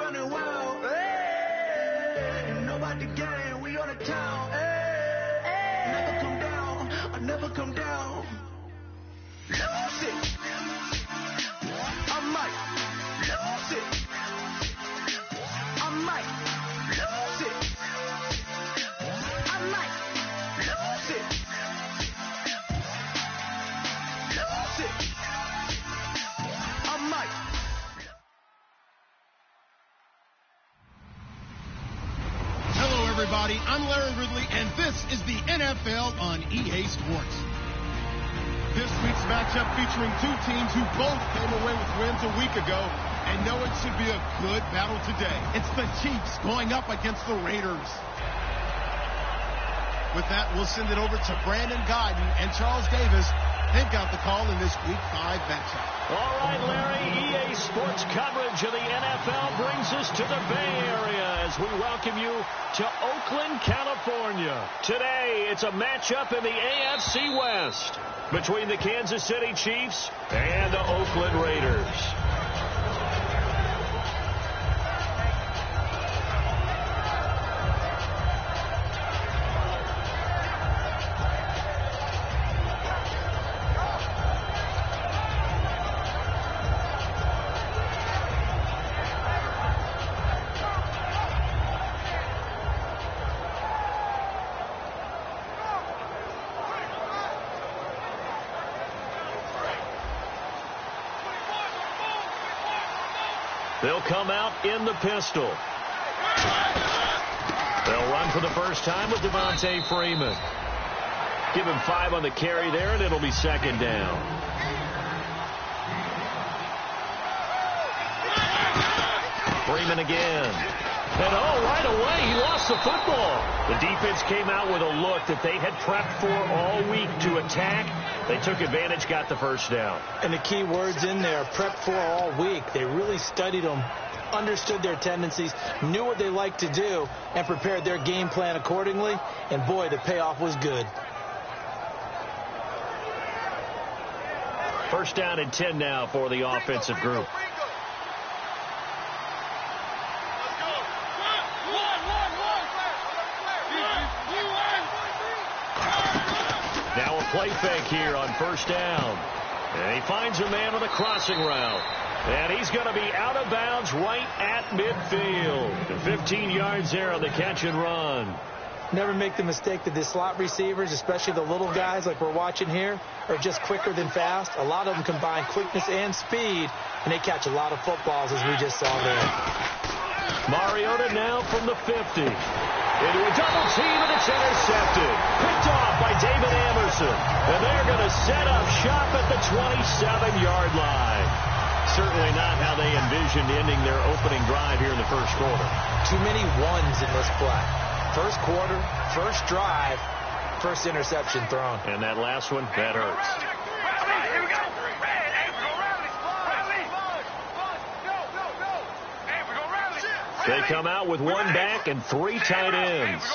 running wild. Hey, know about the game, we on the town. Hey, never come down, I never come down. Lose it. I might lose it. I might lose it. I might lose it. Lose it. I might. Hello, everybody. I'm Larry Ridley, and this is the NFL on EA Sports. This week's matchup featuring two teams who both came away with wins a week ago and know it should be a good battle today. It's the Chiefs going up against the Raiders. With that, we'll send it over to Brandon Guyton and Charles Davis. They've got the call in this Week 5 matchup. All right, Larry, EA Sports coverage of the NFL brings us to the Bay Area as we welcome you to Oakland, California. Today, it's a matchup in the AFC West between the Kansas City Chiefs and the Oakland Raiders. They'll come out in the pistol. They'll run for the first time with Devontae Freeman. Give him 5 on the carry there, and it'll be second down. Freeman again. And right away, he lost the football. The defense came out with a look that they had prepped for all week to attack. They took advantage, got the first down. And the key words in there, prepped for all week. They really studied them, understood their tendencies, knew what they liked to do, and prepared their game plan accordingly. And, boy, the payoff was good. First down and 10 now for the offensive group. Now a play fake here on first down. And he finds a man on the crossing route. And he's going to be out of bounds right at midfield. 15 yards there on the catch and run. Never make the mistake that the slot receivers, especially the little guys like we're watching here, are just quicker than fast. A lot of them combine quickness and speed, and they catch a lot of footballs, as we just saw there. Mariota now from the 50. Into a double team, and it's intercepted. Picked off by David Anderson. And they're going to set up shop at the 27-yard line. Certainly not how they envisioned ending their opening drive here in the first quarter. Too many ones in this play. First quarter, first drive, first interception thrown. And that last one, that hurts. Here we go. They come out with one back and 3 tight ends.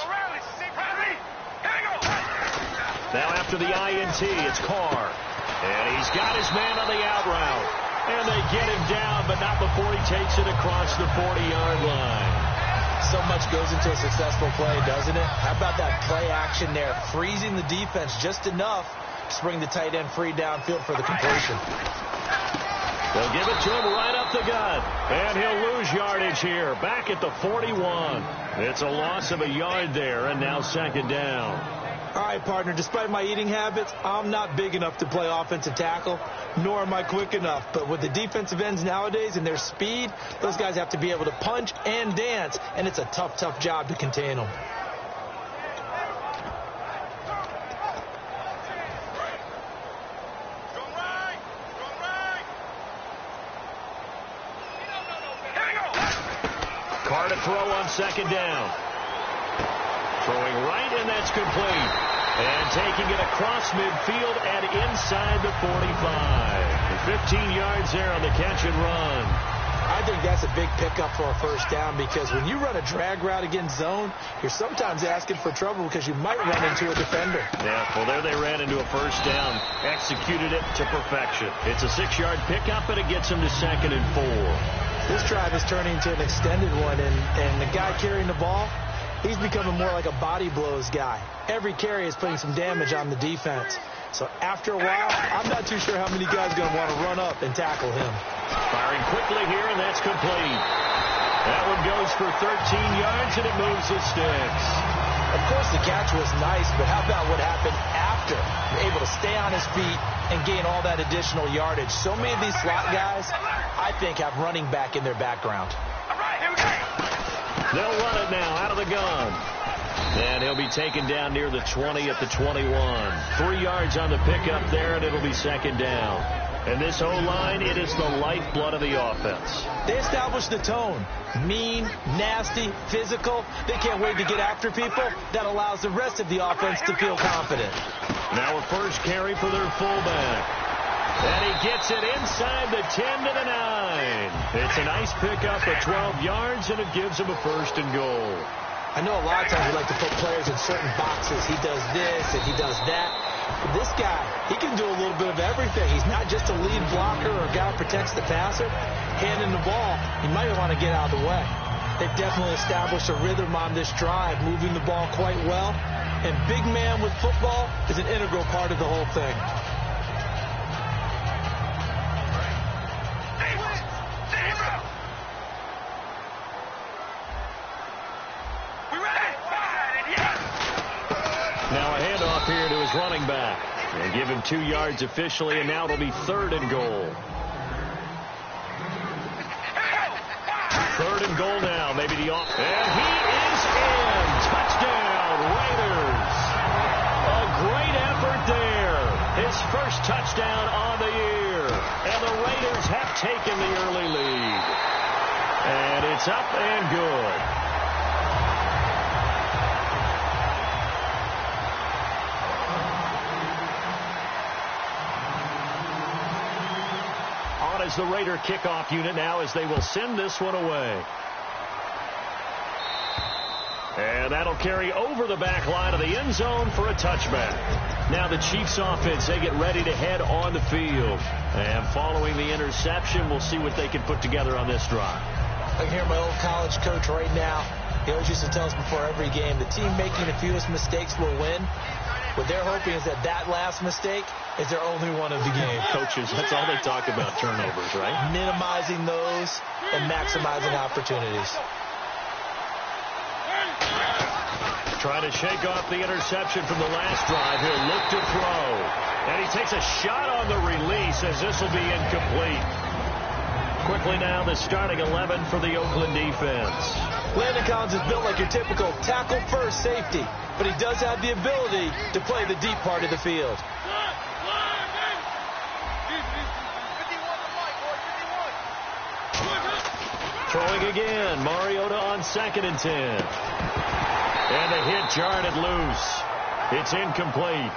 Now after the INT, it's Carr. And he's got his man on the out route. And they get him down, but not before he takes it across the 40-yard line. So much goes into a successful play, doesn't it? How about that play action there, freezing the defense just enough to bring the tight end free downfield for the completion. They'll give it to him right up the gut. And he'll lose yardage here, back at the 41. It's a loss of a yard there, and now second down. All right, partner, despite my eating habits, I'm not big enough to play offensive tackle, nor am I quick enough. But with the defensive ends nowadays and their speed, those guys have to be able to punch and dance, and it's a tough, tough job to contain them. Carr to throw on second down. Throwing right, and that's complete. And taking it across midfield and inside the 45. 15 yards there on the catch and run. I think that's a big pickup for a first down, because when you run a drag route against zone, you're sometimes asking for trouble because you might run into a defender. Yeah, well, there they ran into a first down. Executed it to perfection. It's a 6-yard pickup, and it gets them to 2nd and 4. This this drive is turning into an extended one, and the guy carrying the ball, he's becoming more like a body blows guy. Every carry is putting some damage on the defense. So after a while, I'm not too sure how many guys are going to want to run up and tackle him. Firing quickly here, and that's complete. That one goes for 13 yards, and it moves the sticks. Of course, the catch was nice, but how about what happened after? Able to stay on his feet and gain all that additional yardage. So many of these slot guys, I think, have running back in their background. They'll run it now out of the gun. And he'll be taken down near the 20 at the 21. 3 yards on the pickup there, and it'll be second down. And this O-line, it is the lifeblood of the offense. They establish the tone. Mean, nasty, physical. They can't wait to get after people. That allows the rest of the offense to feel confident. Now a first carry for their fullback. And he gets it inside the 10 to the 9. It's a nice pickup of 12 yards, and it gives him a first and goal. I know a lot of times we like to put players in certain boxes. He does this and he does that. But this guy, he can do a little bit of everything. He's not just a lead blocker or a guy who protects the passer. Handing the ball, he might want to get out of the way. They've definitely established a rhythm on this drive, moving the ball quite well. And big man with football is an integral part of the whole thing. Now a handoff here to his running back. They give him 2 yards officially, and now it'll be third and goal. Third and goal now. Maybe the off. And he is in. Touchdown, Raiders. A great effort there. His first touchdown on the year. And the Raiders have taken the early lead. And it's up and good. Is the Raider kickoff unit now as they will send this one away. And that'll carry over the back line of the end zone for a touchback. Now the Chiefs offense, they get ready to head on the field. And following the interception, we'll see what they can put together on this drive. I can hear my old college coach right now. He always used to tell us before every game, the team making the fewest mistakes will win. What they're hoping is that last mistake is their only one of the game. Coaches, that's all they talk about, turnovers, right? Minimizing those and maximizing opportunities. Trying to shake off the interception from the last drive. He'll look to throw. And he takes a shot on the release as this will be incomplete. Quickly now, the starting 11 for the Oakland defense. Landon Collins is built like your typical tackle-first safety, but he does have the ability to play the deep part of the field. Throwing again. Mariota on 2nd and 10. And the hit jarred it loose. It's incomplete.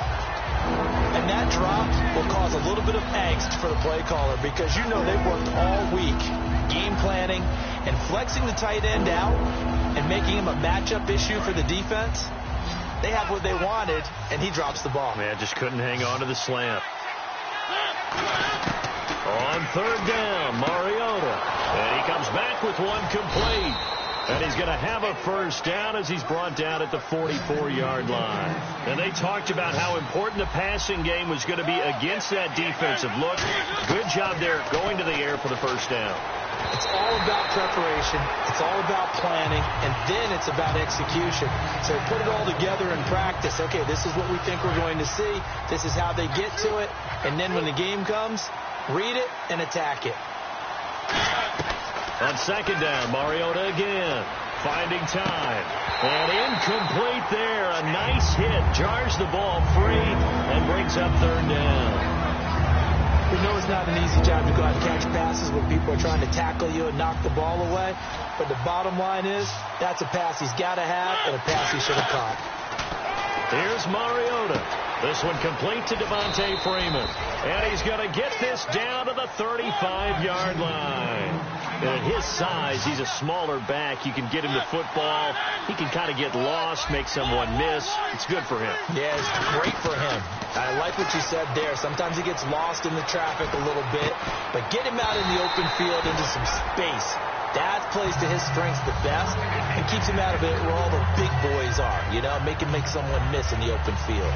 And that drop will cause a little bit of angst for the play caller because you know they've worked all week game planning and flexing the tight end out and making him a matchup issue for the defense. They have what they wanted, and he drops the ball. Man, just couldn't hang on to the slant. On 3rd down, Mariota. And he comes back with one complete. And he's going to have a first down as he's brought down at the 44-yard line. And they talked about how important the passing game was going to be against that defensive look. Good job there going to the air for the first down. It's all about preparation. It's all about planning. And then it's about execution. So put it all together in practice. Okay, this is what we think we're going to see. This is how they get to it. And then when the game comes, read it and attack it. On 2nd down, Mariota again, finding time. And incomplete there. A nice hit. Jars the ball free and brings up 3rd down. We know it's not an easy job to go out and catch passes when people are trying to tackle you and knock the ball away. But the bottom line is, that's a pass he's got to have and a pass he should have caught. Here's Mariota. This one complete to Devontae Freeman. And he's going to get this down to the 35-yard line. And at his size, he's a smaller back. You can get him the football. He can kind of get lost, make someone miss. It's good for him. Yeah, it's great for him. I like what you said there. Sometimes he gets lost in the traffic a little bit. But get him out in the open field into some space. That plays to his strengths the best and keeps him out of it where all the big boys are. You know, make him make someone miss in the open field.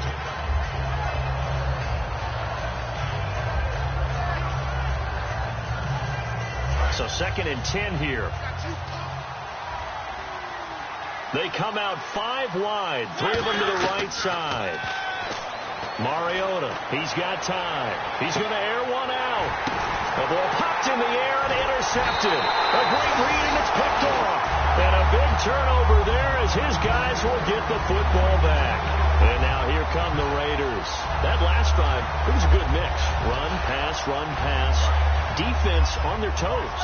So 2nd and 10 here. They come out 5 wide, 3 of them to the right side. Mariota, he's got time. He's going to air one out. The ball popped in the air and intercepted. A great read, and it's picked off. And a big turnover there as his guys will get the football back. And now here come the Raiders. That last drive, it was a good mix. Run, pass, defense on their toes.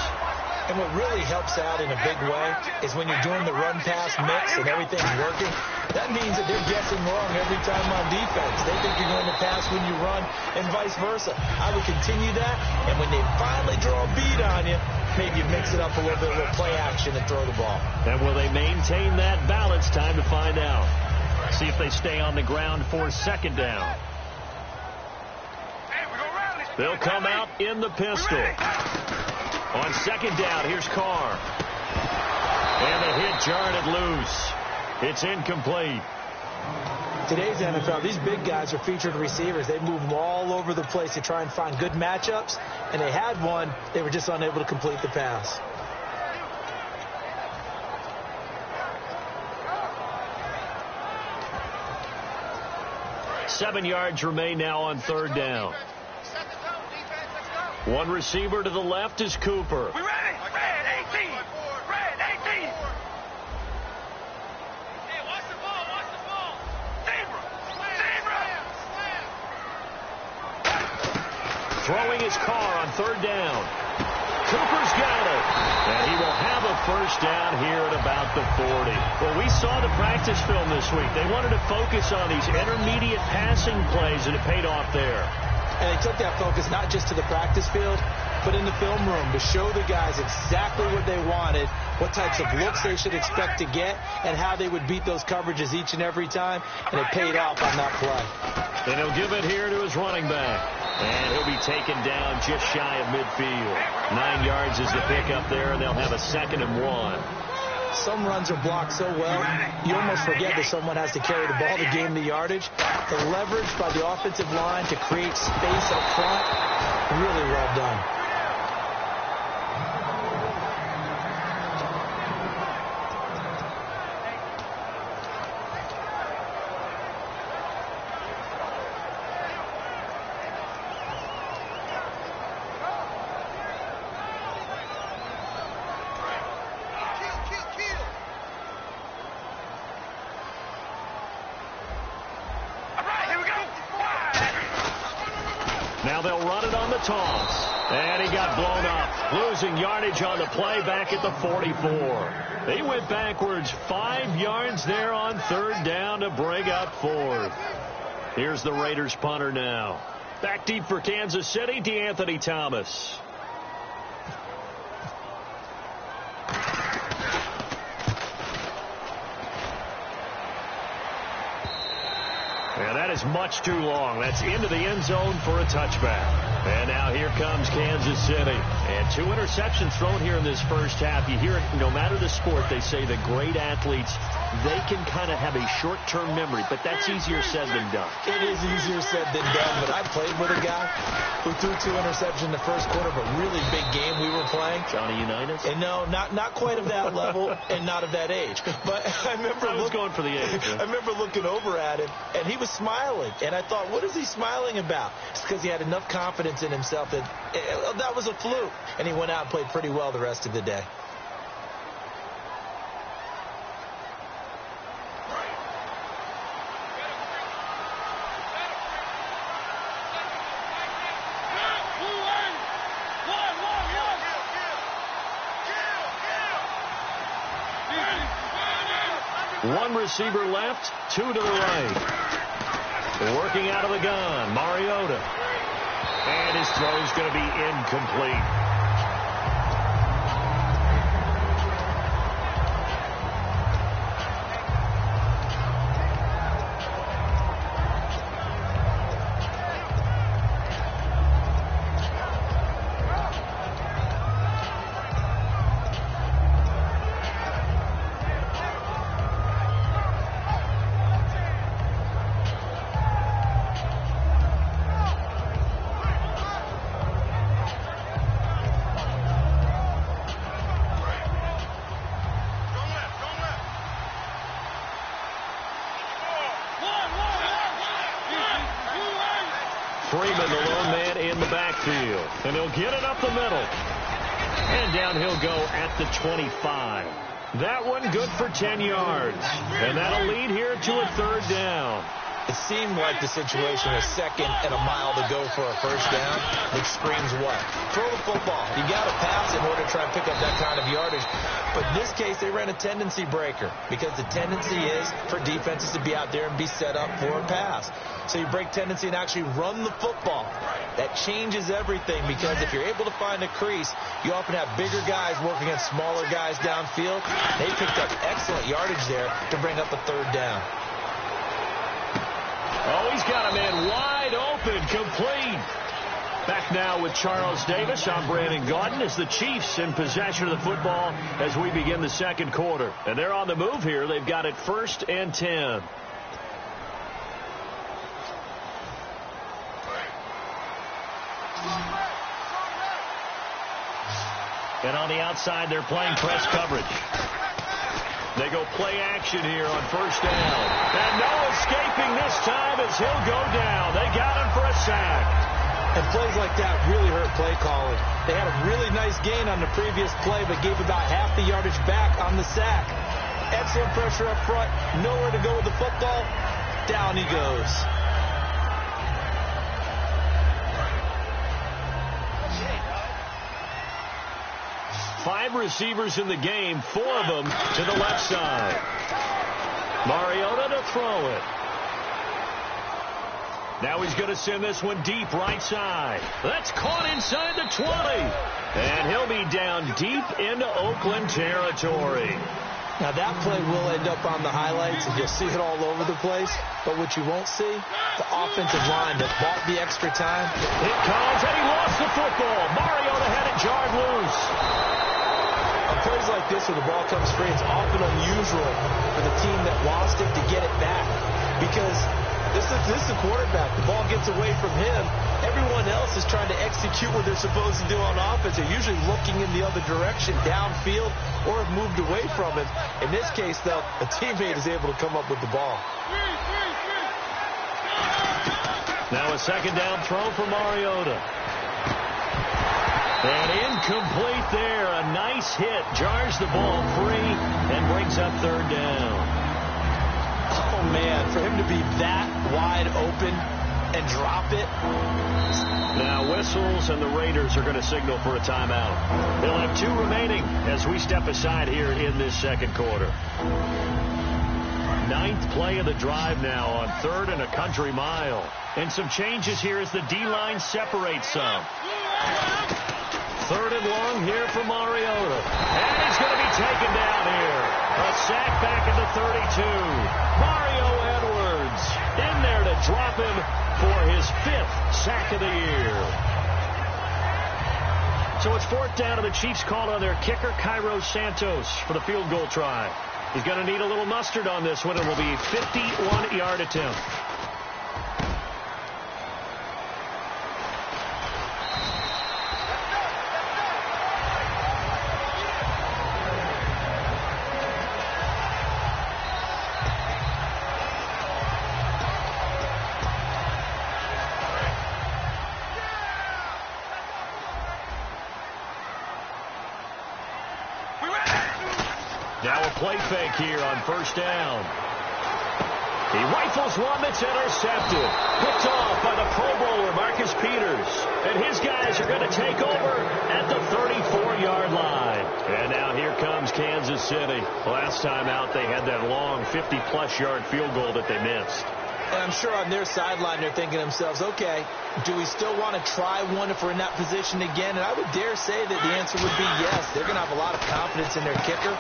And what really helps out in a big way is when you're doing the run-pass mix and everything's working, that means that they're guessing wrong every time on defense. They think you're going to pass when you run and vice versa. I would continue that, and when they finally draw a beat on you, maybe you mix it up a little bit with play action and throw the ball. And will they maintain that balance? Time to find out. See if they stay on the ground for 2nd down. They'll come out in the pistol. On 2nd down, here's Carr. And the hit jarred loose. It's incomplete. Today's NFL, these big guys are featured receivers. They move all over the place to try and find good matchups. And they had one. They were just unable to complete the pass. Seven yards remain now on 3rd down. One receiver to the left is Cooper. We ready? Red 18. Red 18. Hey, watch the ball. Watch the ball. Zebra. Throwing his car on 3rd down. Cooper's got it. And he will have a 1st down here at about the 40. Well, we saw the practice film this week. They wanted to focus on these intermediate passing plays, and it paid off there. And they took that focus not just to the practice field, but in the film room to show the guys exactly what they wanted, what types of looks they should expect to get, and how they would beat those coverages each and every time. And it paid off on that play. And he'll give it here to his running back. And he'll be taken down just shy of midfield. 9 yards is the pickup there, and they'll have a 2nd and 1. Some runs are blocked so well, you almost forget that someone has to carry the ball to gain the yardage. The leverage by the offensive line to create space up front, really well done. Now they'll run it on the toss. And he got blown up. Losing yardage on the play back at the 44. They went backwards 5 yards there on 3rd down to bring up 4th. Here's the Raiders punter now. Back deep for Kansas City, DeAnthony Thomas. And that is much too long. That's into the end zone for a touchback. And now here comes Kansas City. And 2 interceptions thrown here in this first half. You hear it, no matter the sport, they say the great athletes, they can kind of have a short-term memory, but that's easier said than done. It is easier said than done, but I played with a guy who threw 2 interceptions in the first quarter of a really big game we were playing. Johnny Unitas? And no, not quite of that level and not of that age. But I remember I was going for the age. Yeah. I remember looking over at him, and he was smiling. And I thought, what is he smiling about? It's because he had enough confidence in himself that that was a fluke. And he went out and played pretty well the rest of the day. One receiver left, two to the right. Working out of the gun, Mariota. And his throw's going to be incomplete. Freeman, the lone man in the backfield. And he'll get it up the middle. And down he'll go at the 25. That one good for 10 yards. And that'll lead here to a third down. It seemed like the situation was second and a mile to go for a first down, which screams what? Throw the football. You got to pass in order to try and pick up that kind of yardage. But in this case, they ran a tendency breaker because the tendency is for defenses to be out there and be set up for a pass. So you break tendency and actually run the football. That changes everything because if you're able to find a crease, you often have bigger guys working against smaller guys downfield. They picked up excellent yardage there to bring up a third down. Oh, he's got a man wide open, complete. Back now with Charles Davis. I'm Brandon Gaudin as the Chiefs in possession of the football as we begin the second quarter. And they're on the move here. They've got it 1st and 10. And on the outside, they're playing press coverage. They go play action here on first down. And no escaping this time as he'll go down. They got him for a sack. And plays like that really hurt play calling. They had a really nice gain on the previous play, but gave about half the yardage back on the sack. Excellent pressure up front. Nowhere to go with the football. Down he goes. Five receivers in the game, 4 of them to the left side. Mariota to throw it. Now he's going to send this one deep right side. That's caught inside the 20. And he'll be down deep into Oakland territory. Now that play will end up on the highlights, and you'll see it all over the place. But what you won't see, the offensive line that bought the extra time. It comes, and he lost the football. Mariota had it jarred loose. On plays like this where the ball comes free, it's often unusual for the team that lost it to get it back. Because this is the quarterback. The ball gets away from him. Everyone else is trying to execute what they're supposed to do on offense. They're usually looking in the other direction, downfield, or have moved away from it. In this case, though, a teammate is able to come up with the ball. Now a second down throw for Mariota. And incomplete there. A nice hit. Jars the ball free and brings up third down. Oh, man, for him to be that wide open and drop it. Now whistles, and the Raiders are going to signal for a timeout. They'll have 2 remaining as we step aside here in this second quarter. 9th play of the drive now on 3rd and a country mile. And some changes here as the D-line separates some. 3rd and long here for Mariota. And he's going to be taken down here. A sack back at the 32. Mario Edwards in there to drop him for his 5th sack of the year. So it's 4th down, and the Chiefs call on their kicker, Cairo Santos, for the field goal try. He's going to need a little mustard on this one. It will be a 51-yard attempt. Now a play fake here on first down. He rifles one that's intercepted. Picked off by the Pro Bowler, Marcus Peters. And his guys are going to take over at the 34-yard line. And now here comes Kansas City. Last time out, they had that long 50-plus yard field goal that they missed. And I'm sure on their sideline they're thinking to themselves, okay, do we still want to try one if we're in that position again? And I would dare say that the answer would be yes. They're going to have a lot of confidence in their kicker.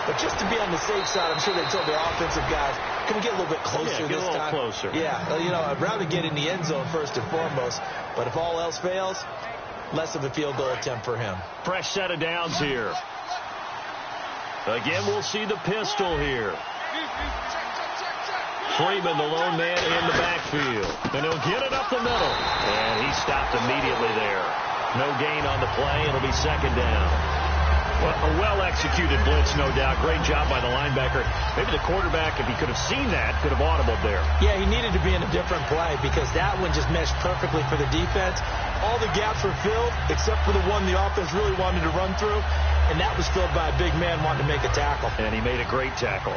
But just to be on the safe side, I'm sure they told their offensive guys, can we get a little bit closer this time? Closer. Yeah, you know, I'd rather get in the end zone first and foremost. But if all else fails, less of a field goal attempt for him. Fresh set of downs here. Again, we'll see the pistol here. Freeman, the lone man in the backfield. And he'll get it up the middle. And he stopped immediately there. No gain on the play. It'll be second down. Well, a well-executed blitz, no doubt. Great job by the linebacker. Maybe the quarterback, if he could have seen that, could have audibled there. Yeah, he needed to be in a different play because that one just meshed perfectly for the defense. All the gaps were filled except for the one the offense really wanted to run through, and that was filled by a big man wanting to make a tackle. And he made a great tackle.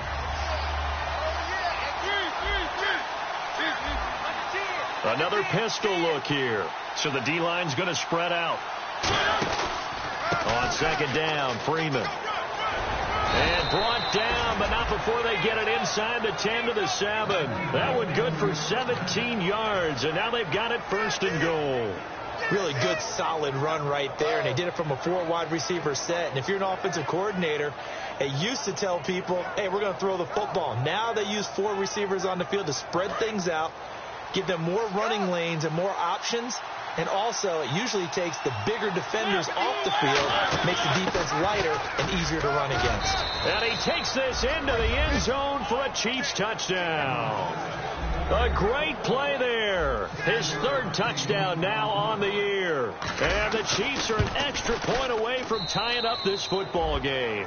Another pistol look here. So the D-line's going to spread out. On second down, Freeman. And brought down, but not before they get it inside the 10 to the 7. That one good for 17 yards, and now they've got it first and goal. Really good, solid run right there, and they did it from a 4 wide receiver set. And if you're an offensive coordinator, they used to tell people, hey, we're going to throw the football. Now they use 4 receivers on the field to spread things out, give them more running lanes and more options. And also, it usually takes the bigger defenders off the field, makes the defense lighter and easier to run against. And he takes this into the end zone for a Chiefs touchdown. A great play there. His 3rd touchdown now on the year. And the Chiefs are an extra point away from tying up this football game.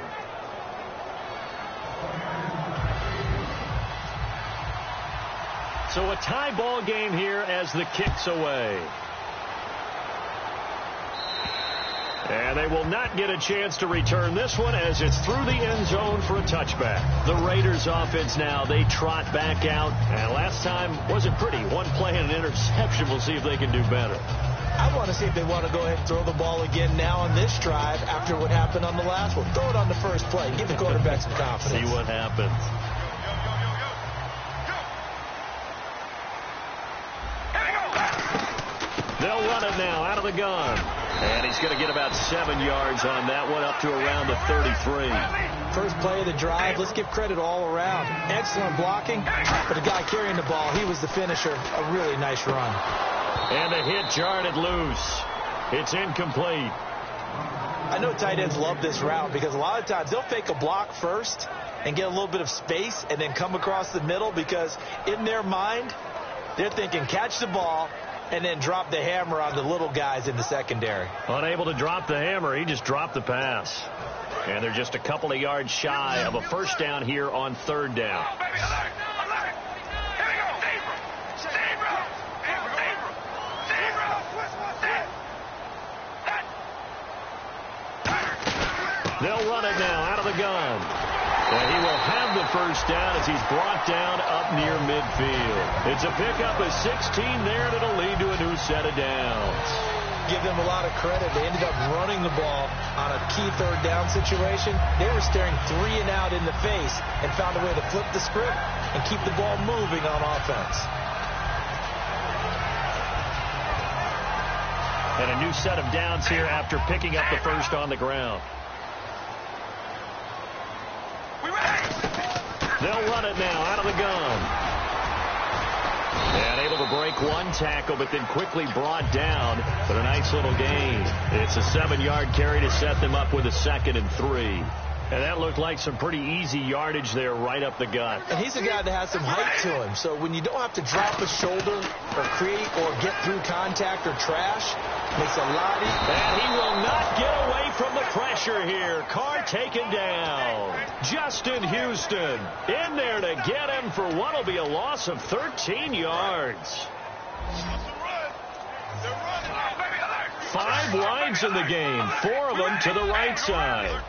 So a tie ball game here as the kick's away. And they will not get a chance to return this one as it's through the end zone for a touchback. The Raiders offense now, they trot back out. And last time wasn't pretty. One play and an interception. We'll see if they can do better. I want to see if they want to go ahead and throw the ball again now on this drive after what happened on the last one. Throw it on the first play. Give the quarterback some confidence. See what happens. They'll run it now out of the gun. And he's going to get about 7 yards on that one, up to around the 33. First play of the drive. Let's give credit all around. Excellent blocking, but the guy carrying the ball, he was the finisher. A really nice run. And the hit jarred it loose. It's incomplete. I know tight ends love this route because a lot of times they'll fake a block first and get a little bit of space and then come across the middle because in their mind, they're thinking catch the ball and then drop the hammer on the little guys in the secondary. Unable to drop the hammer, he just dropped the pass. And they're just a couple of yards shy of a first down here on 3rd down. They'll run it now out of the gun. And he will have the first down as he's brought down up near midfield. It's a pickup of 16 there, and it'll lead to a new set of downs. Give them a lot of credit. They ended up running the ball on a key 3rd down situation. They were staring 3 and out in the face and found a way to flip the script and keep the ball moving on offense. And a new set of downs here after picking up the first on the ground. They'll run it now out of the gun. And able to break one tackle, but then quickly brought down for a nice little gain. It's a 7-yard carry to set them up with a 2nd and 3. And that looked like some pretty easy yardage there right up the gut. And he's a guy that has some height to him. So when you don't have to drop a shoulder or create or get through contact or trash, makes a lot easier. And he will not get away from the pressure here. Carr taken down. Justin Houston in there to get him for what will be a loss of 13 yards. 5 wides in the game, 4 of them to the right side.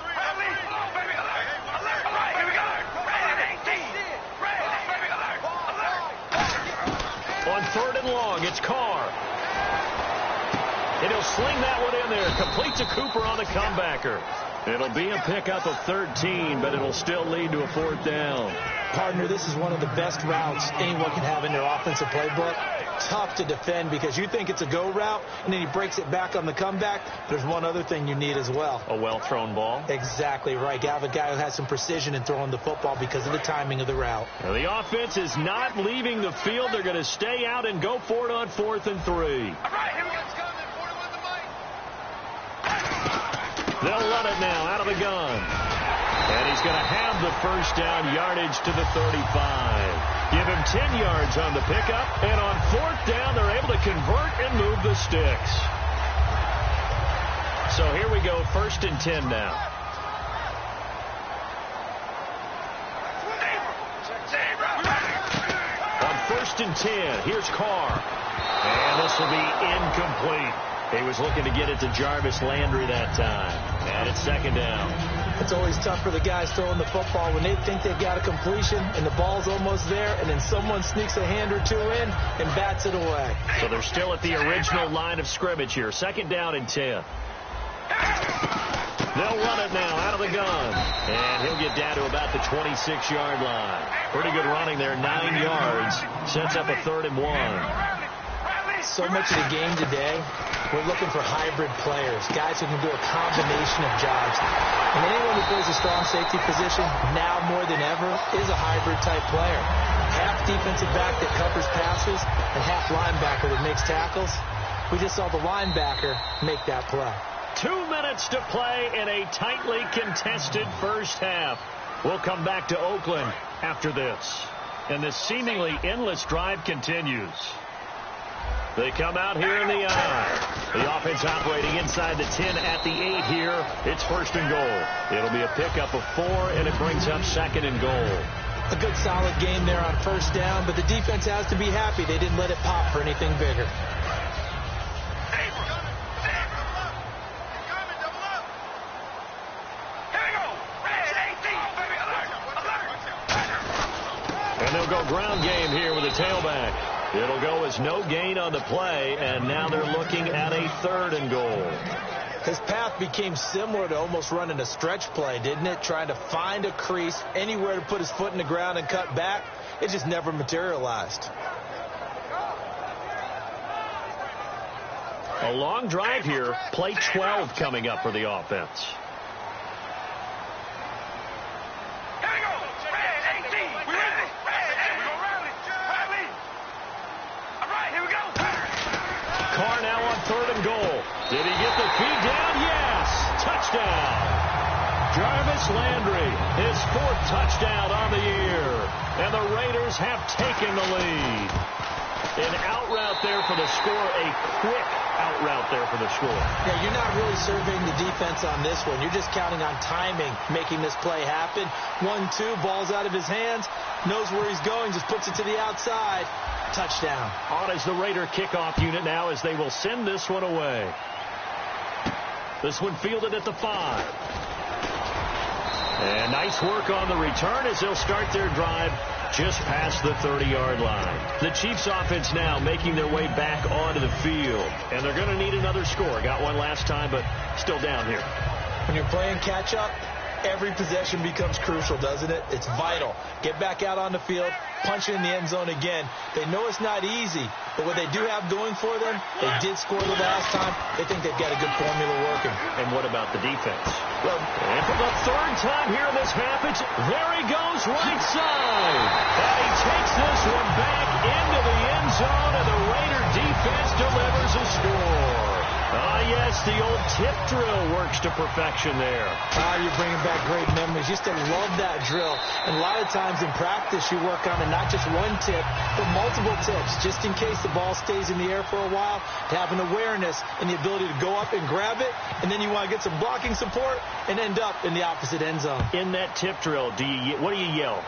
On 3rd and long, it's Carr. And he'll sling that one in there. Complete to Cooper on the comebacker. It'll be a pickup of 13, but it'll still lead to a 4th down. Partner, this is one of the best routes anyone can have in their offensive playbook. Tough to defend because you think it's a go route, and then he breaks it back on the comeback. There's one other thing you need as well. A well-thrown ball? Exactly right. You have a guy who has some precision in throwing the football because of the timing of the route. Now, the offense is not leaving the field. They're going to stay out and go for it on 4th and 3. All right, here we go. They'll run it now out of the gun. And he's going to have the first down, yardage to the 35. Give him 10 yards on the pickup. And on 4th down, they're able to convert and move the sticks. So here we go, 1st and 10 now. On 1st and 10, here's Carr. And this will be incomplete. He was looking to get it to Jarvis Landry that time. And it's 2nd down. It's always tough for the guys throwing the football when they think they've got a completion and the ball's almost there, and then someone sneaks a hand or two in and bats it away. So they're still at the original line of scrimmage here. 2nd down and 10. They'll run it now out of the gun. And he'll get down to about the 26-yard line. Pretty good running there, 9 yards. Sets up a 3rd and 1. So much of the game today, we're looking for hybrid players, guys who can do a combination of jobs. And anyone who plays a strong safety position, now more than ever, is a hybrid-type player. Half defensive back that covers passes and half linebacker that makes tackles. We just saw the linebacker make that play. 2 minutes to play in a tightly contested first half. We'll come back to Oakland after this. And this seemingly endless drive continues. They come out here in the eye. The offense operating inside the 10 at the 8 here. It's 1st and goal. It'll be a pickup of 4, and it brings up 2nd and goal. A good solid game there on 1st down, but the defense has to be happy they didn't let it pop for anything bigger. And they'll go ground game here with a tailback. It'll go as no gain on the play, and now they're looking at a 3rd and goal. His path became similar to almost running a stretch play, didn't it? Trying to find a crease, anywhere to put his foot in the ground and cut back. It just never materialized. A long drive here. Play 12 coming up for the offense. Carr now on 3rd and goal. Did he get the feed down? Yes. Touchdown. Jarvis Landry, his 4th touchdown on the year. And the Raiders have taken the lead. An out route there for the score. A quick out route there for the score. Yeah, you're not really surveying the defense on this one. You're just counting on timing, making this play happen. 1-2, ball's out of his hands. Knows where he's going, just puts it to the outside. Touchdown. On is the Raider kickoff unit now as they will send this one away. This one fielded at the 5. And nice work on the return as they'll start their drive just past the 30-yard line. The Chiefs offense now making their way back onto the field. And they're going to need another score. Got one last time, but still down here. When you're playing catch-up, every possession becomes crucial, doesn't it? It's vital. Get back out on the field, punch it in the end zone again. They know it's not easy, but what they do have going for them, they did score the last time. They think they've got a good formula working. And what about the defense? Well, and for the 3rd time here in this half, there he goes right side. And he takes this one back into the end zone, and the Raider defense delivers a score. Yes, the old tip drill works to perfection there. You're bringing back great memories. Used to love that drill. And a lot of times in practice, you work on it, not just one tip, but multiple tips, just in case the ball stays in the air for a while, to have an awareness and the ability to go up and grab it, and then you want to get some blocking support and end up in the opposite end zone. In that tip drill, what do you yell?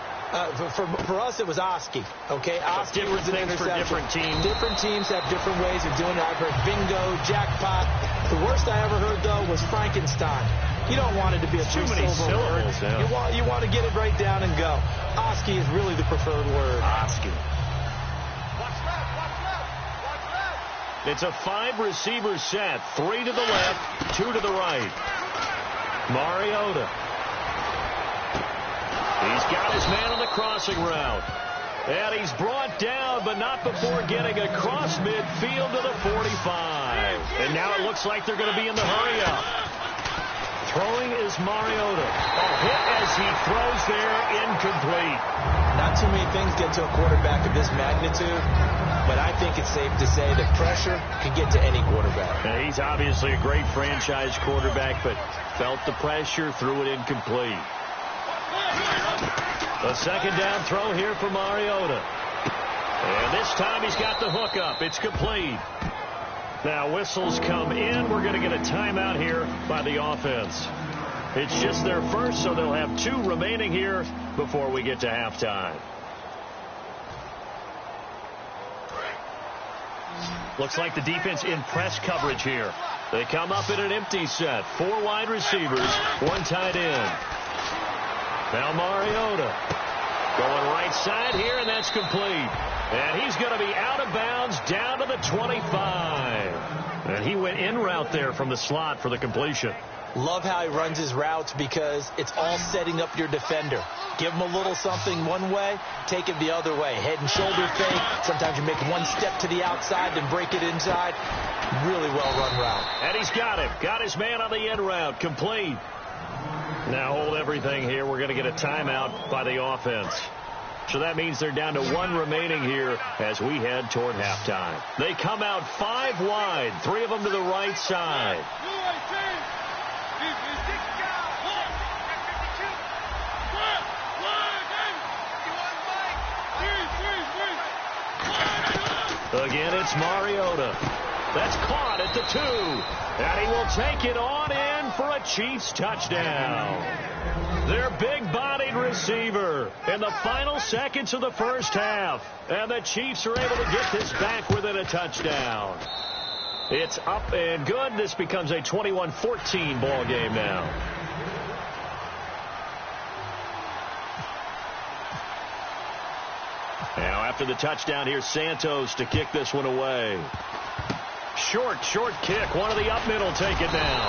For us, it was Oski. Okay, Oski was an interception. For different teams. Different teams have different ways of doing it. I've heard bingo, jackpot. The worst I ever heard, though, was Frankenstein. You don't want it to be a too many syllables. Yeah. You want to get it right down and go. Oski is really the preferred word. Oski. It's a 5-receiver set. 3 to the left, 2 to the right. Mariota. He's got his man on the crossing route. And he's brought down, but not before getting across midfield to the 45. And now it looks like they're going to be in the hurry-up. Throwing is Mariota. A hit as he throws there, incomplete. Not too many things get to a quarterback of this magnitude, but I think it's safe to say that pressure can get to any quarterback. Now, he's obviously a great franchise quarterback, but felt the pressure, threw it incomplete. A second down throw here for Mariota. And this time he's got the hook up. It's complete. Now whistles come in. We're going to get a timeout here by the offense. It's just their first, so they'll have 2 remaining here before we get to halftime. Looks like the defense in press coverage here. They come up in an empty set. 4 wide receivers, 1 tight end. Now Mariota going right side here, and that's complete. And he's going to be out of bounds down to the 25. And he went in route there from the slot for the completion. Love how he runs his routes because it's all setting up your defender. Give him a little something one way, take it the other way. Head and shoulder fake. Sometimes you make one step to the outside, then break it inside. Really well-run route. And he's got him. Got his man on the end route. Complete. Now hold everything here. We're going to get a timeout by the offense. So that means they're down to 1 remaining here as we head toward halftime. They come out 5 wide, 3 of them to the right side. Again, it's Mariota. That's caught at the 2. And he will take it on in for a Chiefs touchdown. Their big-bodied receiver in the final seconds of the first half. And the Chiefs are able to get this back within a touchdown. It's up and good. This becomes a 21-14 ball game now. Now after the touchdown, here's Santos to kick this one away. Short kick. One of the up middle take it down.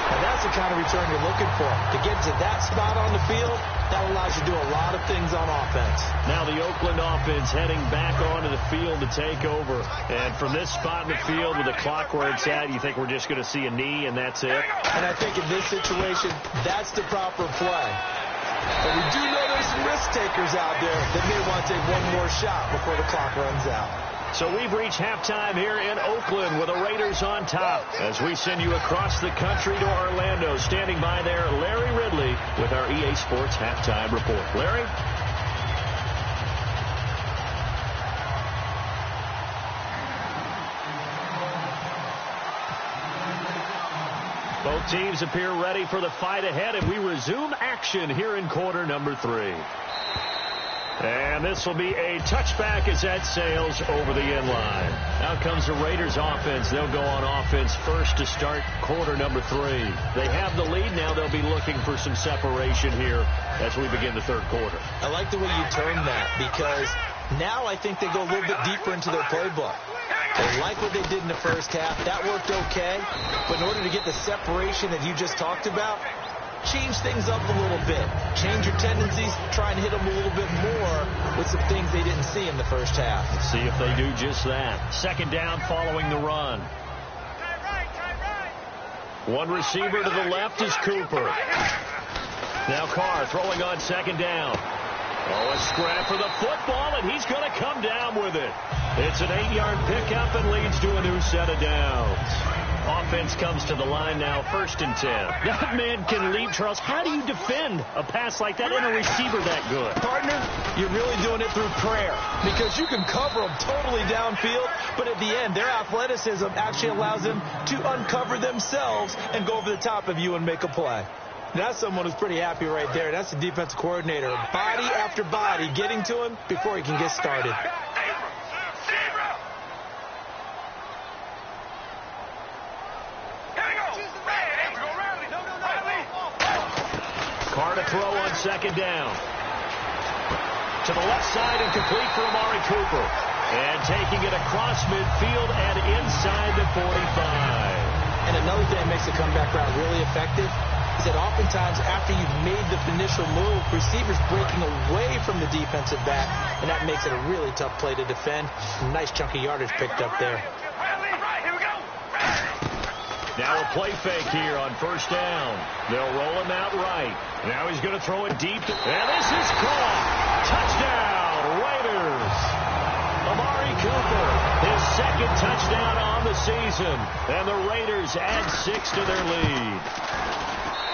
And that's the kind of return you're looking for. To get to that spot on the field, that allows you to do a lot of things on offense. Now the Oakland offense heading back onto the field to take over. And from this spot in the field with the clock where it's at, you think we're just going to see a knee and that's it? And I think in this situation, that's the proper play. But we do know there's some risk takers out there that may want to take one more shot before the clock runs out. So we've reached halftime here in Oakland with the Raiders on top. As we send you across the country to Orlando, standing by there, Larry Ridley with our EA Sports Halftime Report. Larry? Both teams appear ready for the fight ahead, and we resume action here in quarter number 3. And this will be a touchback as that sails over the end line. Out comes the Raiders offense. They'll go on offense first to start quarter number 3. They have the lead. Now they'll be looking for some separation here as we begin the third quarter. I like the way you term that because now I think they go a little bit deeper into their playbook. They like what they did in the first half. That worked okay. But in order to get the separation that you just talked about, change things up a little bit. Change your tendencies. Try and hit them a little bit more with some things they didn't see in the first half. See if they do just that. Second down following the run. One receiver to the left is Cooper. Now Carr throwing on second down. Oh, a scrap for the football, and he's going to come down with it. It's an 8-yard pickup and leads to a new set of downs. Offense comes to the line now, 1st and 10. That man can lead, Charles. How do you defend a pass like that and a receiver that good? Partner, you're really doing it through prayer because you can cover them totally downfield, but at the end, their athleticism actually allows them to uncover themselves and go over the top of you and make a play. That's someone who's pretty happy right there. That's the defensive coordinator. Body after body getting to him before he can get started. Carr to throw on second down. To the left side and complete for Amari Cooper. And taking it across midfield and inside the 45. And another thing that makes the comeback route really effective is that oftentimes after you've made the initial move, receivers breaking away from the defensive back, and that makes it a really tough play to defend. Nice chunk of yardage picked up there. Now a play fake here on first down. They'll roll him out right. Now he's going to throw it deep. And this is caught. Touchdown, Raiders. Amari Cooper, his second touchdown on the season. And the Raiders add 6 to their lead.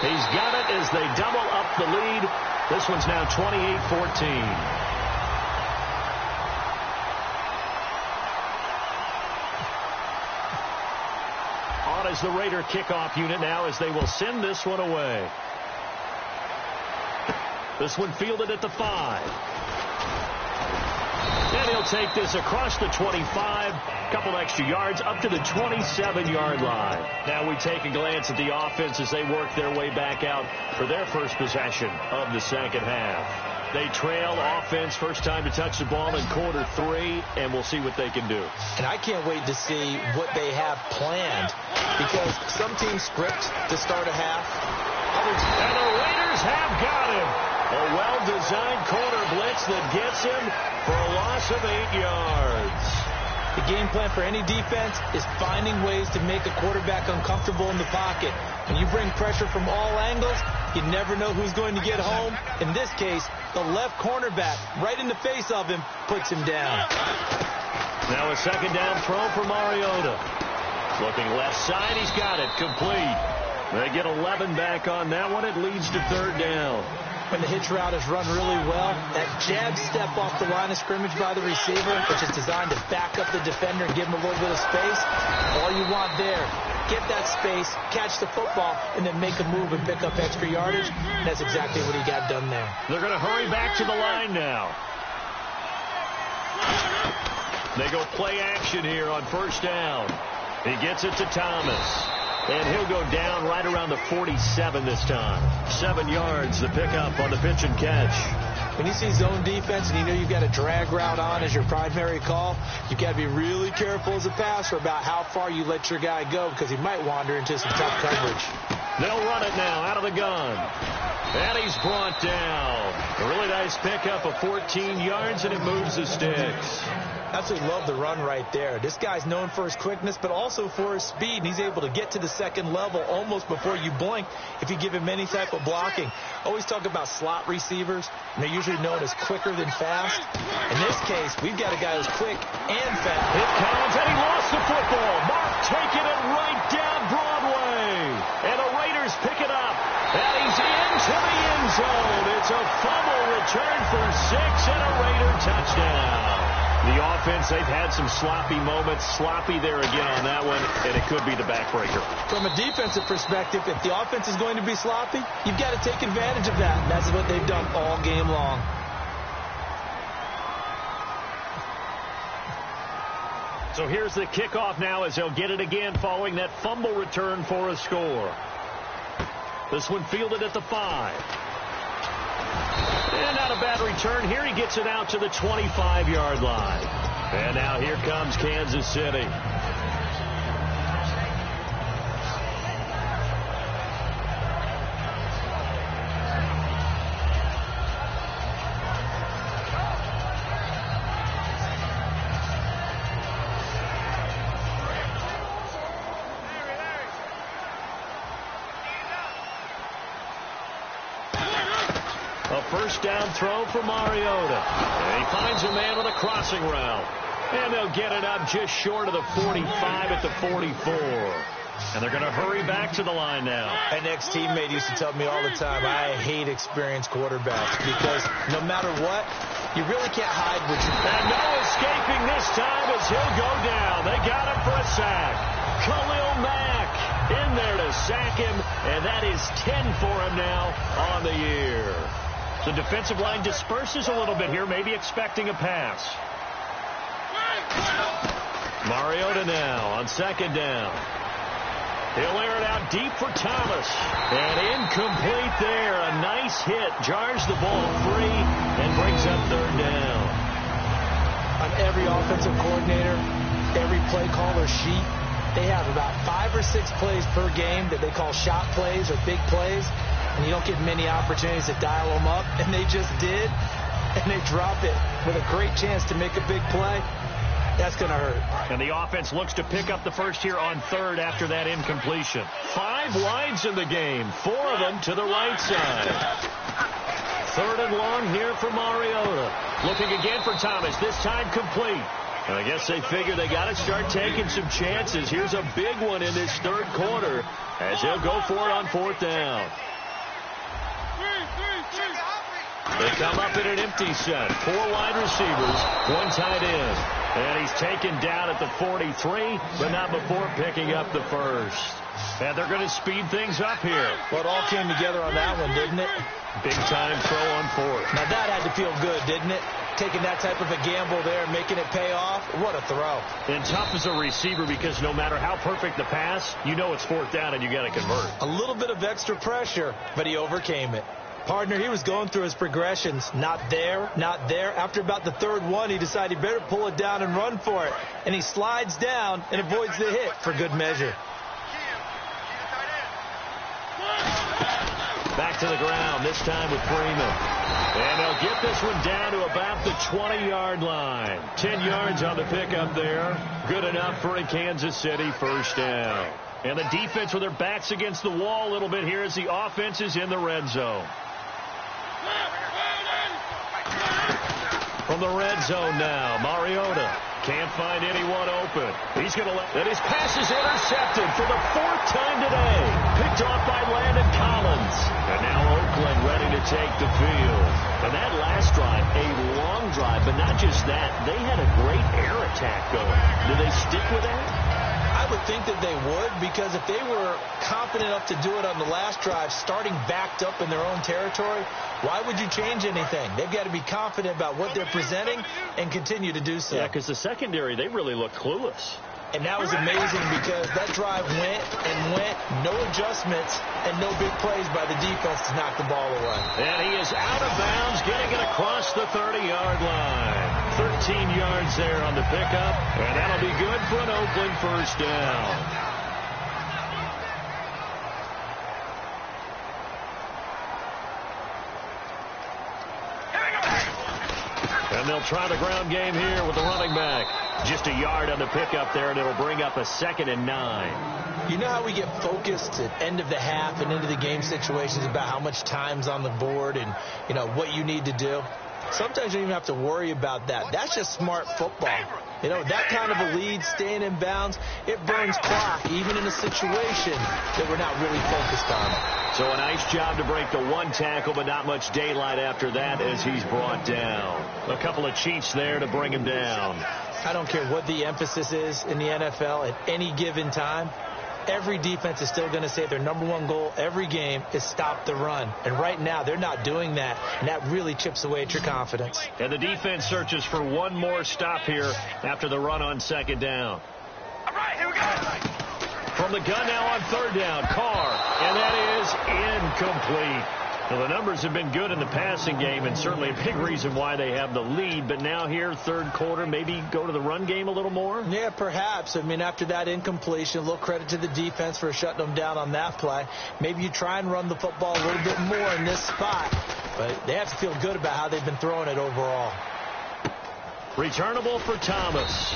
He's got it as they double up the lead. This one's now 28-14. As the Raider kickoff unit now as they will send this one away. This one fielded at the 5. And he'll take this across the 25. Couple extra yards up to the 27-yard line. Now we take a glance at the offense as they work their way back out for their first possession of the second half. They trail offense, first time to touch the ball in quarter 3, and we'll see what they can do. And I can't wait to see what they have planned, because some teams script to start a half. And the Raiders have got him. A well-designed corner blitz that gets him for a loss of 8 yards. The game plan for any defense is finding ways to make a quarterback uncomfortable in the pocket. When you bring pressure from all angles, you never know who's going to get home. In this case, the left cornerback, right in the face of him, puts him down. Now a second down throw for Mariota. Looking left side, he's got it, complete. They get 11 back on that one. It leads to third down. When the hitch route is run really well, that jab step off the line of scrimmage by the receiver, which is designed to back up the defender and give him a little bit of space, all you want there, get that space, catch the football, and then make a move and pick up extra yardage. That's exactly what he got done there. They're going to hurry back to the line now. They go play action here on first down. He gets it to Thomas. And he'll go down right around the 47 this time. 7 yards, the pickup on the pitch and catch. When you see zone defense and you know you've got a drag route on as your primary call, you've got to be really careful as a passer about how far you let your guy go, because he might wander into some tough coverage. They'll run it now out of the gun. And he's brought down. A really nice pickup of 14 yards, and it moves the sticks. Absolutely love the run right there. This guy's known for his quickness, but also for his speed. And he's able to get to the second level almost before you blink if you give him any type of blocking. Always talk about slot receivers, and they're usually known as quicker than fast. In this case, we've got a guy who's quick and fast. It comes, and he lost the football. Mark taking it right down Broadway. And the Raiders pick it up. And he's into the end zone. It's a fumble return for 6 and a Raider touchdown. The offense, they've had some sloppy moments. Sloppy there again on that one, and it could be the backbreaker. From a defensive perspective, if the offense is going to be sloppy, you've got to take advantage of that. And that's what they've done all game long. So here's the kickoff now as they'll get it again following that fumble return for a score. This one fielded at the 5. And not a bad return here. He gets it out to the 25-yard line. And now here comes Kansas City. A first down throw for Mariota. And he finds a man with a crossing route. And they'll get it up just short of the 45 at the 44. And they're going to hurry back to the line now. An ex-teammate used to tell me all the time, I hate experienced quarterbacks, because no matter what, you really can't hide what you And no escaping this time as he'll go down. They got him for a sack. Khalil Mack in there to sack him, and that is 10 for him now on the year. The defensive line disperses a little bit here, maybe expecting a pass. Mariota now on second down. He'll air it out deep for Thomas. And incomplete there. A nice hit. Jars the ball free and brings up third down. An every offensive coordinator, every play caller sheet, they have about 5 or 6 plays per game that they call shot plays or big plays, and you don't get many opportunities to dial them up, and they just did, and they drop it with a great chance to make a big play. That's going to hurt. And the offense looks to pick up the first here on third after that incompletion. 5 wides in the game, 4 of them to the right side. Third and long here for Mariota. Looking again for Thomas, this time complete. And I guess they figure they got to start taking some chances. Here's a big one in this third quarter as he'll go for it on fourth down. They come up in an empty set. 4 wide receivers, 1 tight end. And he's taken down at the 43, but not before picking up the first. And they're going to speed things up here. Well, it all came together on that one, didn't it? Big-time throw on fourth. Now, that had to feel good, didn't it? Taking that type of a gamble there and making it pay off. What a throw. And tough as a receiver because no matter how perfect the pass, you know it's fourth down and you got to convert. A little bit of extra pressure, but he overcame it. Partner, he was going through his progressions. Not there, not there. After about the third one, he decided he better pull it down and run for it. And he slides down and avoids the hit for good measure. Back to the ground, this time with Freeman. And they'll get this one down to about the 20-yard line. 10 yards on the pickup there. Good enough for a Kansas City first down. And the defense with their backs against the wall a little bit here as the offense is in the red zone. From the red zone now, Mariota can't find anyone open. He's going to let... And his pass is intercepted for the 4th time today. Picked off by Landon Collins. And now Oakland ready to take the field. And that last drive, a long drive, but not just that. They had a great air attack going. Do they stick with that? I would think that they would, because if they were confident enough to do it on the last drive, starting backed up in their own territory, why would you change anything? They've got to be confident about what they're presenting and continue to do so. Yeah, because the secondary, they really look clueless. And that was amazing because that drive went and went, no adjustments, and no big plays by the defense to knock the ball away. And he is out of bounds, getting it across the 30-yard line. 13 yards there on the pickup, and that'll be good for an Oakland first down. And they'll try the ground game here with the running back. Just a yard on the pickup there, and it'll bring up a 2nd and 9. You know how we get focused at end of the half and into the game situations about how much time's on the board and, you know, what you need to do? Sometimes you don't even have to worry about that. That's just smart football. You know, that kind of a lead, staying in bounds, it burns clock, even in a situation that we're not really focused on. So a nice job to break the 1 tackle, but not much daylight after that as he's brought down. A couple of cheats there to bring him down. I don't care what the emphasis is in the NFL at any given time. Every defense is still going to say their #1 goal every game is stop the run. And right now, they're not doing that, and that really chips away at your confidence. And the defense searches for one more stop here after the run on 2nd down. All right, here we go. From the gun now on 3rd down, Carr, and that is incomplete. Well, the numbers have been good in the passing game, and certainly a big reason why they have the lead. But now here, 3rd quarter, maybe go to the run game a little more? Yeah, perhaps. I mean, after that incompletion, a little credit to the defense for shutting them down on that play. Maybe you try and run the football a little bit more in this spot. But they have to feel good about how they've been throwing it overall. Returnable for Thomas.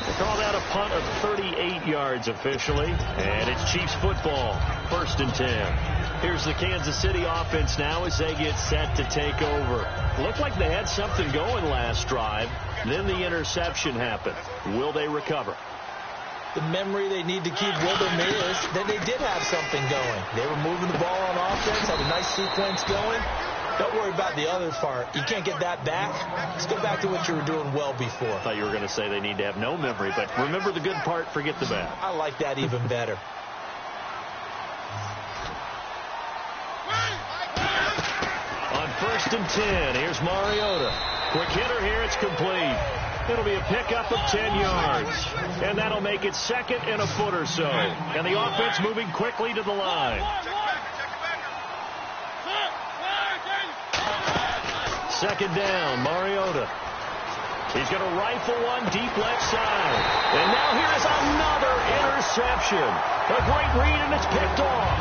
They call that a punt of 38 yards officially. And it's Chiefs football, 1st and 10. Here's the Kansas City offense now as they get set to take over. Looked like they had something going last drive. Then the interception happened. Will they recover? The memory they need to keep with them is that they did have something going. They were moving the ball on offense, had a nice sequence going. Don't worry about the other part. You can't get that back. Let's go back to what you were doing well before. I thought you were going to say they need to have no memory, but remember the good part, forget the bad. I like that even better. On 1st and 10, here's Mariota. Quick hitter here, it's complete. It'll be a pickup of 10 yards. And that'll make it 2nd and a foot or so. And the offense moving quickly to the line. 2nd down, Mariota. He's going to rifle one deep left side. And now here is another interception. A great read, and it's picked off.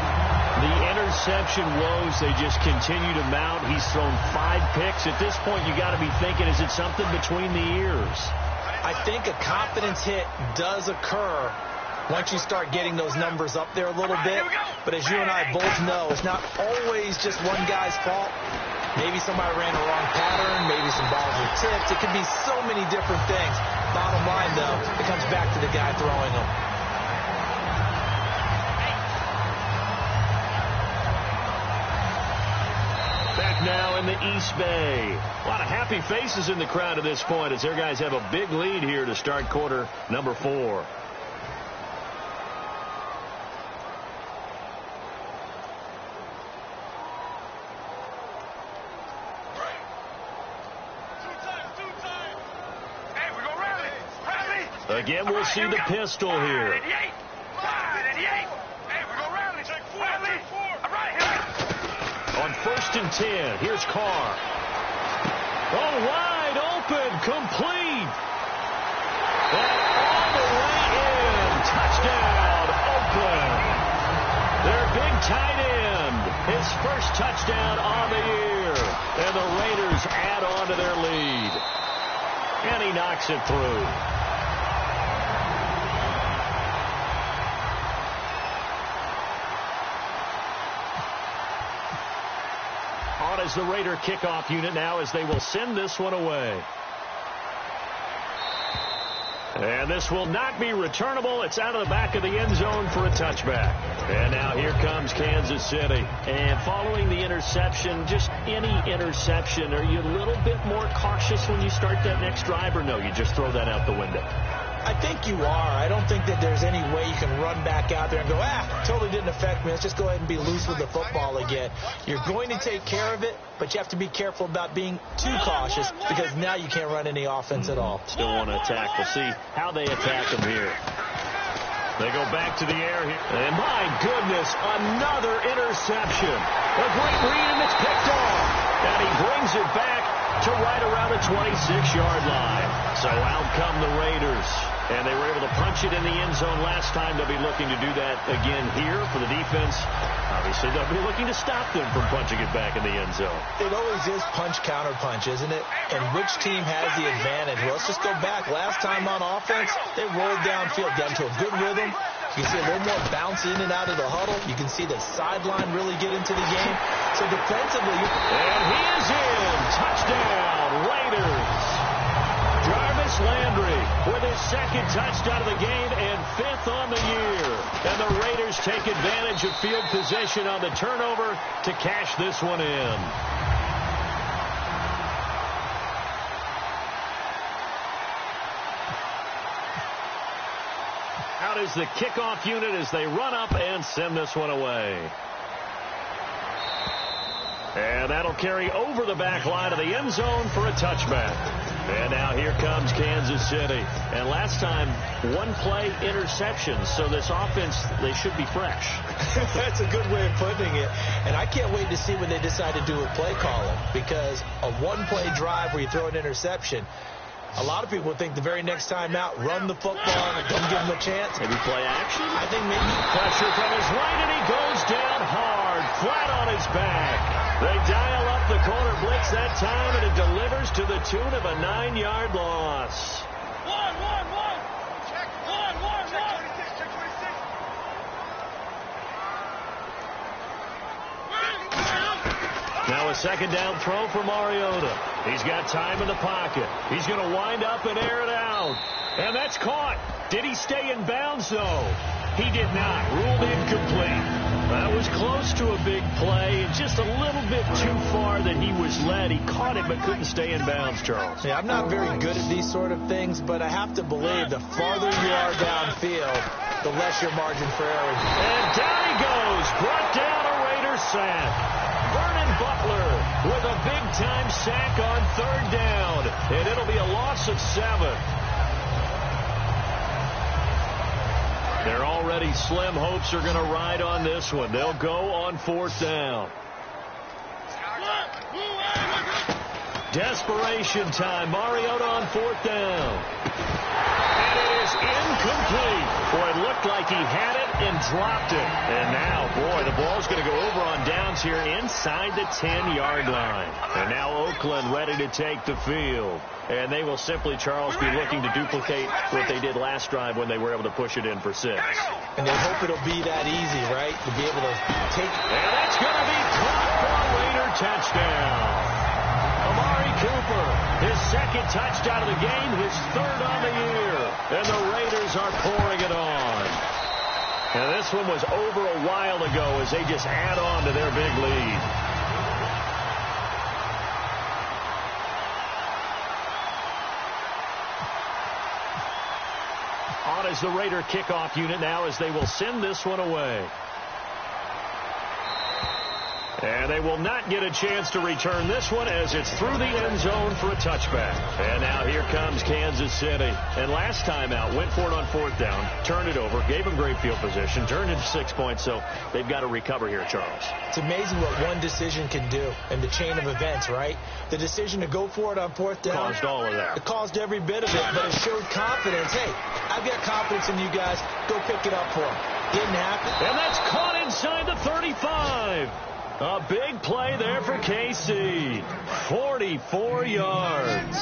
The interception woes, they just continue to mount. He's thrown 5 picks. At this point, you got to be thinking, is it something between the ears? I think a confidence hit does occur once you start getting those numbers up there a little bit. But as you and I both know, it's not always just one guy's fault. Maybe somebody ran the wrong pattern. Maybe some balls were tipped. It could be so many different things. Bottom line, though, it comes back to the guy throwing them. Back now in the East Bay. A lot of happy faces in the crowd at this point as their guys have a big lead here to start quarter number 4. Again, we'll see the pistol here. On 1st and 10, here's Carr. Oh, wide open, complete. And all the way in. Touchdown, Oakland. Their big tight end. His first touchdown on the year. And the Raiders add on to their lead. And he knocks it through. On as the Raider kickoff unit now as they will send this one away. And this will not be returnable. It's out of the back of the end zone for a touchback. And now here comes Kansas City. And following the interception, just any interception, are you a little bit more cautious when you start that next drive, or no, you just throw that out the window? I think you are. I don't think that there's any way you can run back out there and go, totally didn't affect me. Let's just go ahead and be loose with the football again. You're going to take care of it, but you have to be careful about being too cautious because now you can't run any offense at all. Still want to attack. We'll see how they attack them here. They go back to the air here. And my goodness, another interception. A great read, and it's picked off. And he brings it back to right around the 26-yard line. So out come the Raiders. And they were able to punch it in the end zone last time. They'll be looking to do that again here for the defense. Obviously, they'll be looking to stop them from punching it back in the end zone. It always is punch-counter-punch, isn't it? And which team has the advantage? Well, let's just go back. Last time on offense, they rolled downfield, got into a good rhythm. You can see a little more bounce in and out of the huddle. You can see the sideline really get into the game. So defensively... And he is in. Touchdown, Raiders. Jarvis Landry with his second touchdown of the game and 5th on the year. And the Raiders take advantage of field position on the turnover to cash this one in. Out is the kickoff unit as they run up and send this one away. And that'll carry over the back line of the end zone for a touchback. And now here comes Kansas City. And last time, one play interception. So this offense, they should be fresh. That's a good way of putting it. And I can't wait to see what they decide to do with play calling. Because a one-play drive where you throw an interception, a lot of people think the very next time out, run the football and don't give them a chance. Maybe play action? I think maybe. Pressure from his right, and he goes down hard, flat on his back. They dial up the corner blitz that time, and it delivers to the tune of a 9-yard loss. One. Check 26, check 26. Now a second down throw for Mariota. He's got time in the pocket. He's going to wind up and air it out. And that's caught. Did he stay in bounds, though? He did not. Ruled incomplete. That was close to a big play. Just a little bit too far that he was led. He caught it but couldn't stay in bounds, Charles. Yeah, I'm not very good at these sort of things, but I have to believe the farther you are downfield, the less your margin for error. And down he goes. Brought down a Raider sack. Vernon Butler with a big-time sack on 3rd down. And it'll be a loss of 7. Their already slim hopes are going to ride on this one. They'll go on 4th down. Desperation time. Mariota on fourth down. And it is incomplete. Boy, it looked like he had it and dropped it. And now, boy, the ball's going to go over on downs here inside the 10-yard line. And now Oakland ready to take the field. And they will simply, Charles, be looking to duplicate what they did last drive when they were able to push it in for 6. And they hope it'll be that easy, right, to be able to take it. And that's going to be caught for a Raider touchdown. Amari Cooper, his second touchdown of the game, his third on the year. And the Raiders are pouring it on. And this one was over a while ago as they just add on to their big lead. On is the Raider kickoff unit now as they will send this one away. And they will not get a chance to return this one as it's through the end zone for a touchback. And now here comes Kansas City. And last time out, went for it on fourth down, turned it over, gave them great field position, turned it to 6 points, so they've got to recover here, Charles. It's amazing what one decision can do in the chain of events, right? The decision to go for it on fourth down. Caused all of that. It caused every bit of it, but it showed confidence. Hey, I've got confidence in you guys. Go pick it up for them. Didn't happen. And that's caught inside the 35. A big play there for KC. 44 yards.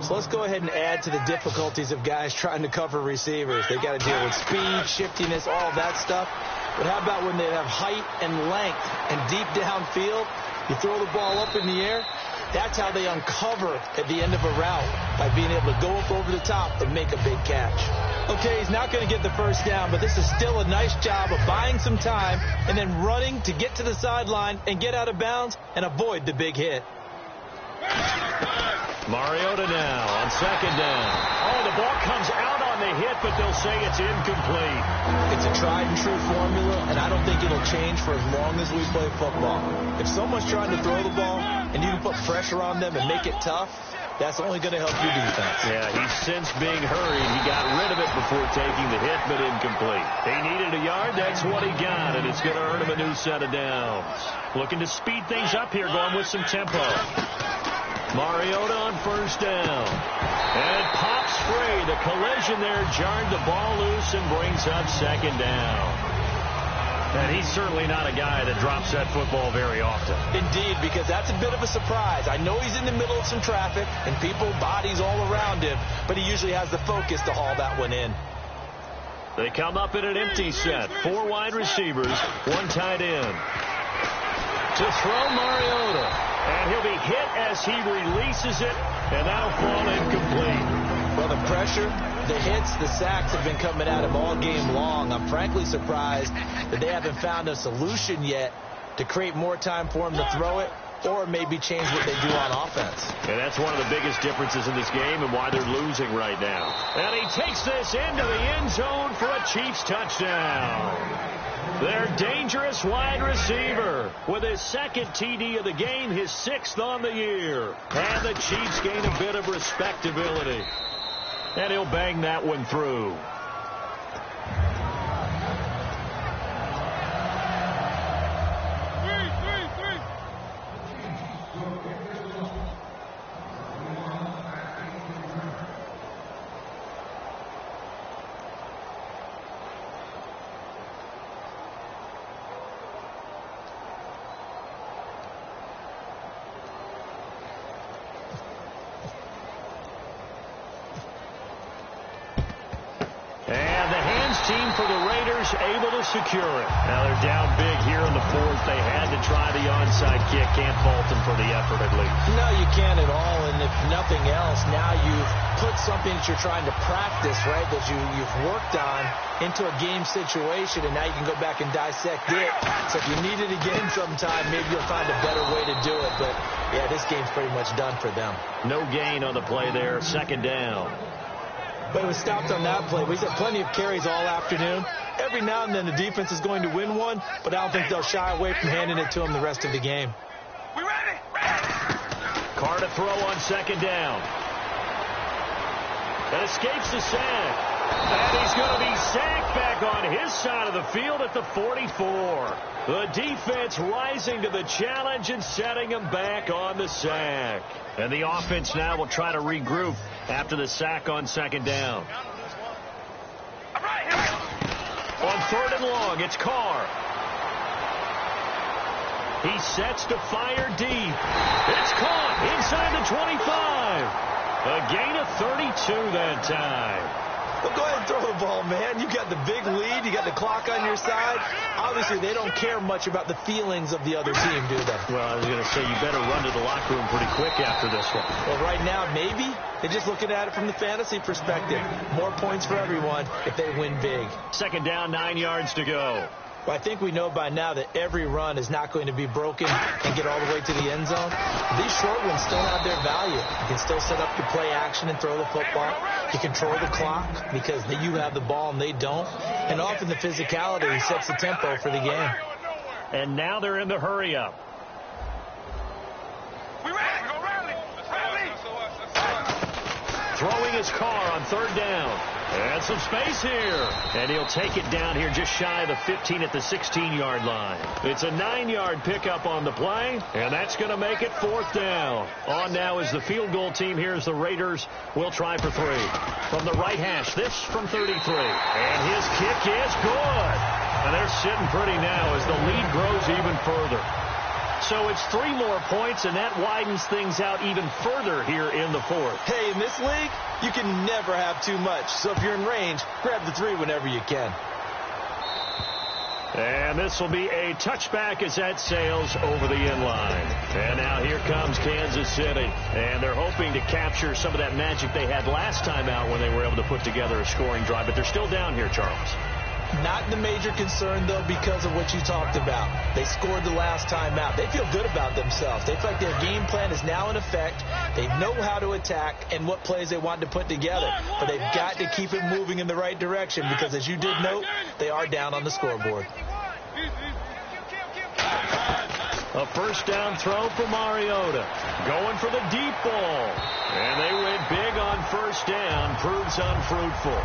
So let's go ahead and add to the difficulties of guys trying to cover receivers. They got to deal with speed, shiftiness, all of that stuff. But how about when they have height and length and deep downfield? You throw the ball up in the air. That's how they uncover at the end of a route, by being able to go up over the top and make a big catch. Okay, he's not going to get the first down, but this is still a nice job of buying some time and then running to get to the sideline and get out of bounds and avoid the big hit. Mariota now on second down. Oh, the ball comes out on the hit, but they'll say it's incomplete. It's a tried and true formula, and I don't think it'll change for as long as we play football. If someone's trying to throw the ball and you can put pressure on them and make it tough, that's only going to help your defense. Yeah, he's since being hurried. He got rid of it before taking the hit, but incomplete. He needed a yard. That's what he got, and it's going to earn him a new set of downs. Looking to speed things up here, going with some tempo. Mariota on first down. And it pops free. The collision there jarred the ball loose and brings up second down. And he's certainly not a guy that drops that football very often. Indeed, because that's a bit of a surprise. I know he's in the middle of some traffic and people, bodies all around him, but he usually has the focus to haul that one in. They come up in an empty set. 4 wide receivers, 1 tight end. To throw Mariota. And he'll be hit as he releases it, and that'll fall incomplete. Well, the pressure, the hits, the sacks have been coming at him all game long. I'm frankly surprised that they haven't found a solution yet to create more time for him to throw it or maybe change what they do on offense. And that's one of the biggest differences in this game and why they're losing right now. And he takes this into the end zone for a Chiefs touchdown. Their dangerous wide receiver with his second TD of the game, his 6th on the year. And the Chiefs gain a bit of respectability. And he'll bang that one through. Team for the Raiders able to secure it. Now they're down big here in the 4th. They had to try the onside kick. Can't fault them for the effort at least. No, you can't at all. And if nothing else, now you've put something that you're trying to practice, right, that you've worked on into a game situation, and now you can go back and dissect it. So if you need it again sometime, maybe you'll find a better way to do it. But, yeah, this game's pretty much done for them. No gain on the play there. Second down. But it was stopped on that play. We've had plenty of carries all afternoon. Every now and then the defense is going to win one, but I don't think they'll shy away from handing it to them the rest of the game. We ready? Carr to throw on second down. That escapes the sack. And he's going to be sacked back on his side of the field at the 44. The defense rising to the challenge and setting him back on the sack. And the offense now will try to regroup after the sack on second down. On third and long, it's Carr. He sets to fire deep. It's caught inside the 25. A gain of 32 that time. Well, go ahead and throw the ball, man. You got the big lead. You got the clock on your side. Obviously, they don't care much about the feelings of the other team, do they? Well, I was going to say you better run to the locker room pretty quick after this one. Well, right now, maybe. They're just looking at it from the fantasy perspective. More points for everyone if they win big. Second down, 9 yards to go. Well, I think we know by now that every run is not going to be broken and get all the way to the end zone. These short ones still have their value. You can still set up your play action and throw the football. You control the clock because you have the ball and they don't. And often the physicality sets the tempo for the game. And now they're in the hurry-up. Throwing his car on third down. And some space here. And he'll take it down here just shy of the 15 at the 16-yard line. It's a 9-yard pickup on the play, and that's going to make it fourth down. On now is the field goal team here as the Raiders will try for 3. From the right hash, this from 33. And his kick is good. And they're sitting pretty now as the lead grows even further. So it's 3 more points, and that widens things out even further here in the fourth. Hey, in this league, you can never have too much. So if you're in range, grab the 3 whenever you can. And this will be a touchback as that sails over the end line. And now here comes Kansas City. And they're hoping to capture some of that magic they had last time out when they were able to put together a scoring drive. But they're still down here, Charles. Not the major concern, though, because of what you talked about. They scored the last time out. They feel good about themselves. They feel like their game plan is now in effect. They know how to attack and what plays they want to put together. But they've got to keep it moving in the right direction because, as you did note, they are down on the scoreboard. A first down throw for Mariota. Going for the deep ball. And they went big on first down. Proves unfruitful.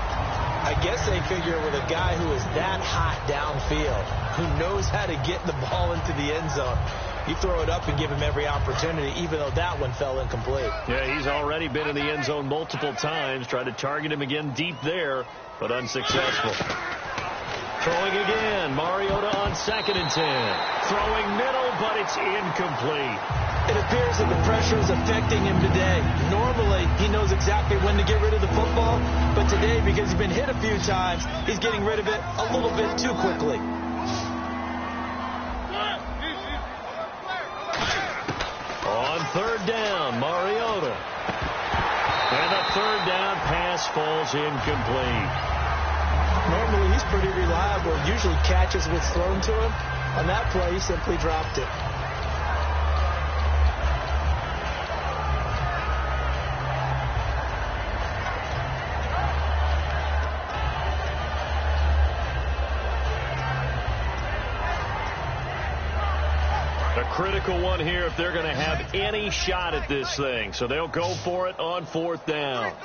I guess they figure with a guy who is that hot downfield, who knows how to get the ball into the end zone, you throw it up and give him every opportunity, even though that one fell incomplete. Yeah, he's already been in the end zone multiple times. Tried to target him again deep there, but unsuccessful. Throwing again. Mariota on 2nd and 10. Throwing middle, but it's incomplete. It appears that the pressure is affecting him today. Normally, he knows exactly when to get rid of the football, but today, because he's been hit a few times, he's getting rid of it a little bit too quickly. On third down, Mariota. And the third down pass falls incomplete. Normally, he's pretty reliable. Usually catches what's thrown to him. On that play, he simply dropped it. Critical one here if they're going to have any shot at this thing. So they'll go for it on 4th down.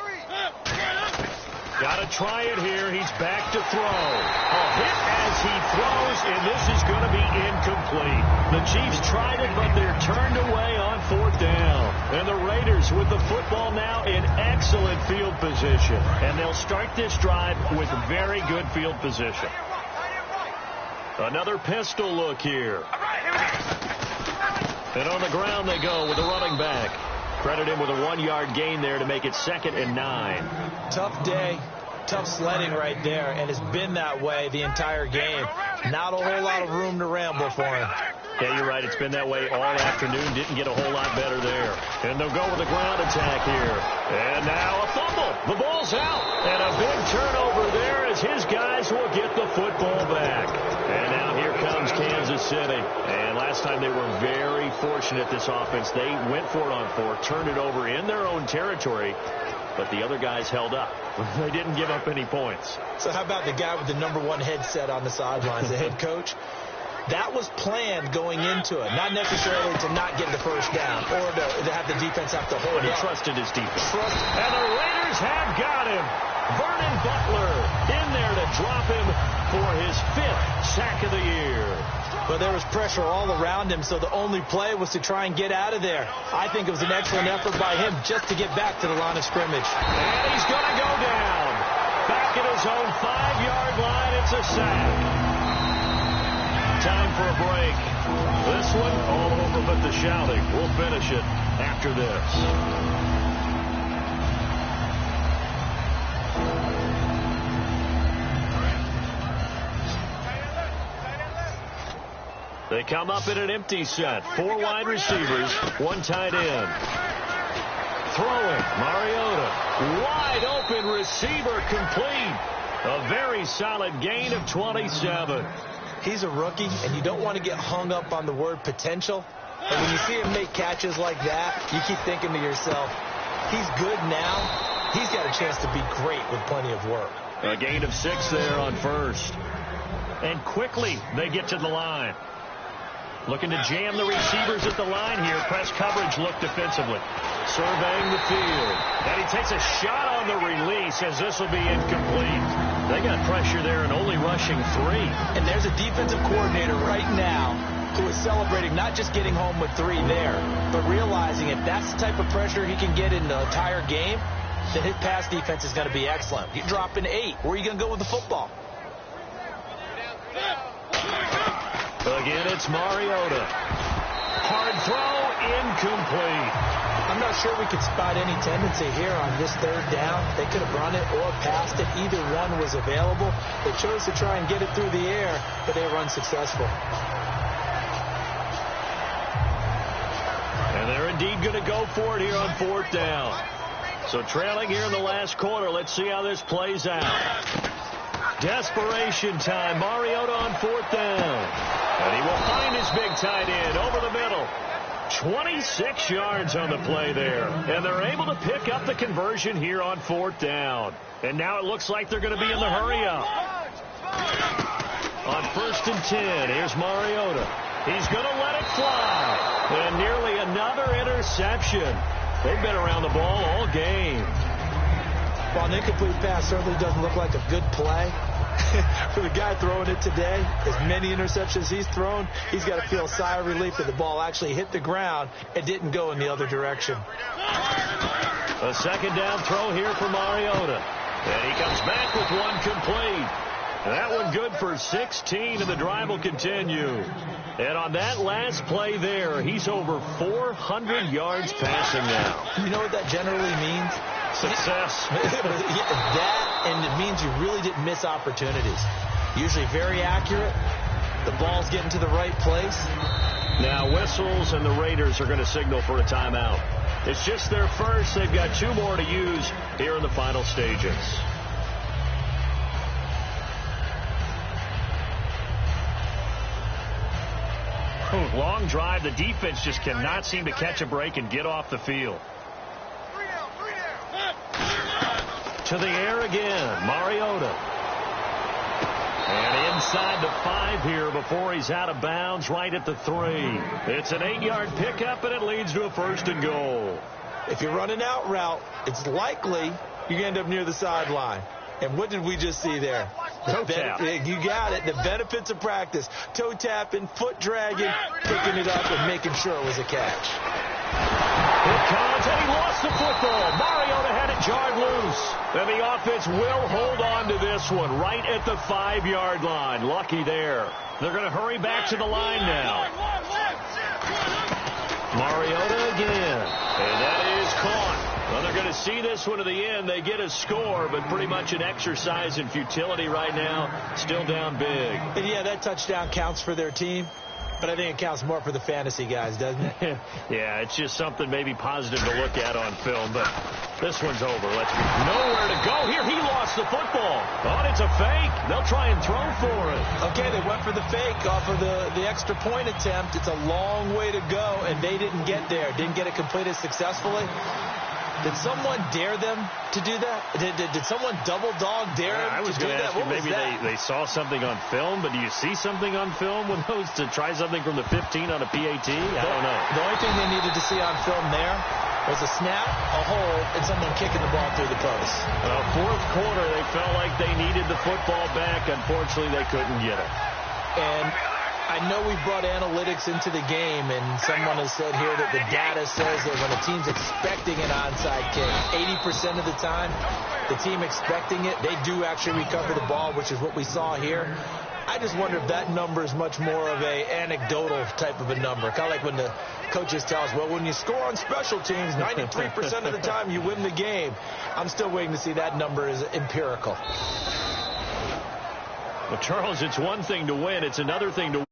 Got to try it here. He's back to throw. A hit as he throws, and this is going to be incomplete. The Chiefs tried it, but they're turned away on 4th down. And the Raiders with the football now in excellent field position. And they'll start this drive with very good field position. Another pistol look here. And on the ground they go with the running back. Credit him with a 1-yard gain there to make it 2nd and 9. Tough day, tough sledding right there, and it's been that way the entire game. Not a whole lot of room to ramble for him. Yeah, you're right. It's been that way all afternoon. Didn't get a whole lot better there. And they'll go with a ground attack here. And now a fumble. The ball's out. And a big turnover there as his guys will get the football back. And now here comes Kansas City. And last time they were very fortunate, this offense. They went for it on 4, turned it over in their own territory. But the other guys held up. They didn't give up any points. So how about the guy with the #1 headset on the sidelines, the head coach? That was planned going into it, not necessarily to not get the first down or to have the defense have to hold But he up. trusted his defense. And the Raiders have got him. Vernon Butler in there to drop him for his 5th sack of the year. But there was pressure all around him, so the only play was to try and get out of there. I think it was an excellent effort by him just to get back to the line of scrimmage. And he's going to go down. Back at his own 5-yard line, it's a sack. Time for a break. This one all over but the shouting. We'll finish it after this. They come up in an empty set. 4 wide receivers, 1 tight end. Throwing, Mariota. Wide open receiver complete. A very solid gain of 27. He's a rookie, and you don't want to get hung up on the word potential. And when you see him make catches like that, you keep thinking to yourself, he's good now. He's got a chance to be great with plenty of work. A gain of 6 there on first. And quickly they get to the line. Looking to jam the receivers at the line here. Press coverage look defensively. Surveying the field. And he takes a shot on the release as this will be incomplete. They got pressure there and only rushing 3. And there's a defensive coordinator right now who is celebrating not just getting home with 3 there, but realizing if that's the type of pressure he can get in the entire game, then his pass defense is going to be excellent. You're dropping 8. Where are you going to go with the football? Again, it's Mariota. Hard throw, incomplete. I'm not sure we could spot any tendency here on this 3rd down. They could have run it or passed it. Either one was available. They chose to try and get it through the air, but they were unsuccessful. And they're indeed going to go for it here on 4th down. So trailing here in the last quarter. Let's see how this plays out. Desperation time. Mariota on 4th down. And he will find his big tight end over the middle. 26 yards on the play there. And they're able to pick up the conversion here on 4th down. And now it looks like they're going to be in the hurry-up. On 1st and 10, here's Mariota. He's going to let it fly. And nearly another interception. They've been around the ball all game. While an incomplete pass certainly doesn't look like a good play, for the guy throwing it today, as many interceptions he's thrown, he's got to feel a sigh of relief that the ball actually hit the ground and didn't go in the other direction. A 2nd down throw here for Mariota. And he comes back with 1 complete. And that one good for 16, and the drive will continue. And on that last play there, he's over 400 yards passing now. You know what that generally means? Success. That, and it means you really didn't miss opportunities. Usually very accurate. The ball's getting to the right place. Now whistles, and the Raiders are going to signal for a timeout. It's just their first. They've got 2 more to use here in the final stages. Long drive. The defense just cannot seem to catch a break and get off the field. To the air again, Mariota. And inside the 5 here before he's out of bounds right at the 3. It's an 8-yard pickup, and it leads to a 1st and goal. If you're running out route, it's likely you end up near the sideline. And what did we just see there? Toe tap. You got it. The benefits of practice. Toe tapping, foot dragging, picking it up, and making sure it was a catch. Here comes, and he lost the football. Mariota had it jarred loose. And the offense will hold on to this one right at the 5-yard line. Lucky there. They're going to hurry back to the line now. Mariota again. And that is caught. Well, they're going to see this one to the end. They get a score, but pretty much an exercise in futility right now. Still down big. And yeah, that touchdown counts for their team. But I think it counts more for the fantasy guys, doesn't it? Yeah, it's just something maybe positive to look at on film, but this one's over. Let's go. Nowhere to go here. He lost the football. Oh, it's a fake. They'll try and throw for it. Okay, they went for the fake off of the extra point attempt. It's a long way to go, and they didn't get there. Didn't get it completed successfully. Did someone dare them to do that? Did someone double dog dare them I was to do going to that? ask you, What was maybe that? they saw something on film, but do you see something on film with those to try something from the 15 on a PAT? I don't know. The only thing they needed to see on film there was a snap, a hold, and someone kicking the ball through the post. Well, fourth quarter, they felt like they needed the football back. Unfortunately, they couldn't get it. And I know we brought analytics into the game, and someone has said here that the data says that when a team's expecting an onside kick, 80% of the time, the team expecting it, they do actually recover the ball, which is what we saw here. I just wonder if that number is much more of a anecdotal type of a number. Kind of like when the coaches tell us, well, when you score on special teams, 93% of the time you win the game. I'm still waiting to see that number is empirical. Well, Charles, it's one thing to win. It's another thing to